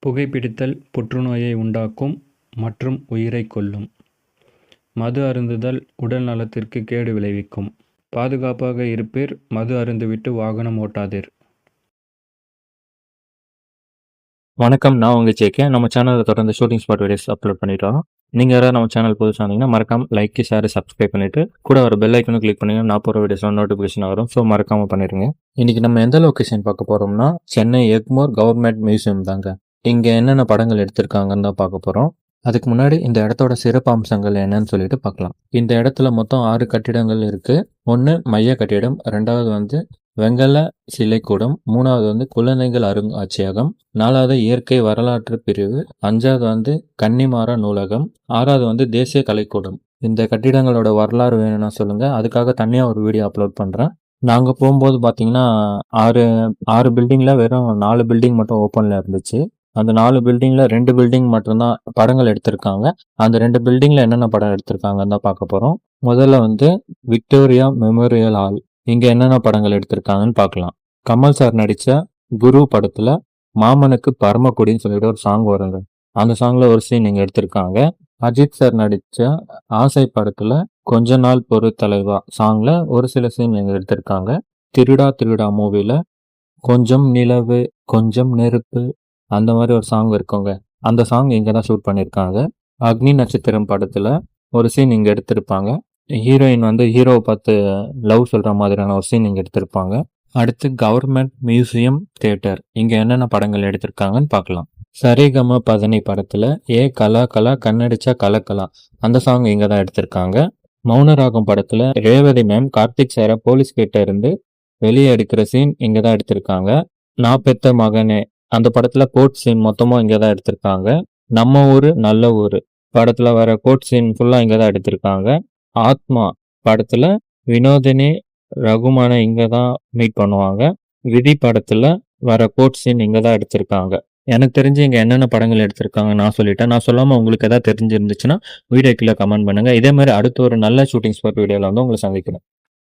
புகைப்பிடித்தல் புற்றுநோயை உண்டாக்கும் மற்றும் உயிரைக் கொல்லும். மது அருந்துதல் உடல் நலத்திற்கு கேடு விளைவிக்கும். பாதுகாப்பாக இருப்பீர். மது அருந்திவிட்டு வாகனம் ஓட்டாதீர். வணக்கம், நான் உங்கள் ஜேகே. நம்ம சேனலில் தொடர்ந்து ஷூட்டிங் ஸ்பாட் வீடியோஸ் அப்லோட் பண்ணிட்டு வரோம். நீங்கள் யாராவது நம்ம சேனல் புதுசாக இருந்தீங்கன்னா மறக்காம லைக், ஷேர், சப்ஸ்கிரைப் பண்ணிட்டு கூட ஒரு பெல் ஐக்கனும் கிளிக் பண்ணிங்கன்னா நான் போகிற வீடியோஸ் நோட்டிஃபிகேஷன் வரும். ஸோ மறக்காமல் பண்ணிடுங்க. இன்றைக்கி நம்ம எந்த லொக்கேஷன் பார்க்க போகிறோம்னா சென்னை எக்மோர் கவர்மெண்ட் மியூசியம் தாங்க. இங்கே என்னென்ன படங்கள் எடுத்திருக்காங்கன்னு தான் பார்க்க போகிறோம். அதுக்கு முன்னாடி இந்த இடத்தோட சிறப்பு அம்சங்கள் என்னன்னு சொல்லிட்டு பார்க்கலாம். இந்த இடத்துல மொத்தம் 6 கட்டிடங்கள் இருக்குது. 1 மைய கட்டிடம், 2வது வெங்கல சிலைக்கூடம், 3வது குழந்தைகள் அருங்காட்சியகம், 4வது இயற்கை வரலாற்று பிரிவு, 5வது கன்னிமாரா நூலகம், 6வது தேசிய கலைக்கூடம். இந்த கட்டிடங்களோட வரலாறு வேணும்னா சொல்லுங்க, அதுக்காக தனியாக ஒரு வீடியோ அப்லோட் பண்ணுறேன். நாங்கள் போகும்போது பார்த்தீங்கன்னா ஆறு பில்டிங்கில் வெறும் 4 பில்டிங் மட்டும் ஓப்பனில் இருந்துச்சு. அந்த 4 பில்டிங்கில் 2 பில்டிங் மட்டும்தான் படங்கள் எடுத்திருக்காங்க. அந்த 2 பில்டிங்கில் என்னென்ன படம் எடுத்திருக்காங்கன்னு தான் பார்க்க போகிறோம். முதல்ல விக்டோரியா மெமோரியல் ஹால். இங்கே என்னென்ன படங்கள் எடுத்திருக்காங்கன்னு பார்க்கலாம். கமல் சார் நடித்த குரு படத்தில் மாமனுக்கு பரமக்குடின்னு சொல்லிட்டு ஒரு சாங் வருங்க. அந்த சாங்கில் ஒரு சீன் இங்கே எடுத்திருக்காங்க. அஜித் சார் நடித்த ஆசை படத்தில் கொஞ்ச நாள் பொறு தலைவா சாங்கில் ஒரு சில சீன் இங்கே எடுத்திருக்காங்க. திருடா திருடா மூவியில் கொஞ்சம் நிலவு கொஞ்சம் நெருப்பு அந்த மாதிரி ஒரு சாங் இருக்குங்க. அந்த சாங் இங்கே தான் ஷூட் பண்ணியிருக்காங்க. அக்னி நட்சத்திரம் படத்தில் ஒரு சீன் இங்கே எடுத்திருப்பாங்க. ஹீரோயின் ஹீரோவை பார்த்து லவ் சொல்கிற மாதிரியான ஒரு சீன் இங்கே எடுத்திருப்பாங்க. அடுத்து கவர்மெண்ட் மியூசியம் தியேட்டர். இங்கே என்னென்ன படங்கள் எடுத்திருக்காங்கன்னு பார்க்கலாம். சரிகம பதனி படத்தில் ஏ கலா கலா கண்ணடிச்சா கலக்கலா அந்த சாங் இங்கே தான் எடுத்திருக்காங்க. மௌனராகம் படத்தில் ரேவதி மேம் கார்த்திக் சாரை போலீஸ் கிட்ட இருந்து வெளியே எடுக்கிற சீன் இங்கே தான் எடுத்திருக்காங்க. நான் பெத்த மகனே அந்த படத்தில் கோட் சீன் மொத்தமாக இங்கே தான் எடுத்திருக்காங்க. நம்ம ஊர் நல்ல ஊர் படத்தில் வர கோட் சீன் ஃபுல்லாக இங்கே தான் எடுத்திருக்காங்க. ஆத்மா படத்தில் வினோதினி ரகுமானை இங்கே தான் மீட் பண்ணுவாங்க. விதி படத்தில் வர கோட் சீன் இங்கே தான் எடுத்திருக்காங்க. எனக்கு தெரிஞ்சு இங்கே என்னென்ன படங்கள் எடுத்திருக்காங்க நான் சொல்லிட்டேன். நான் சொல்லாமல் உங்களுக்கு எதாவது தெரிஞ்சிருந்துச்சுன்னா வீடியோக்குள்ளே கமெண்ட் பண்ணுங்கள். இதே மாதிரி அடுத்த ஒரு நல்ல ஷூட்டிங் ஸ்பாட் வீடியோவில் உங்களை சந்திக்கிறேன்.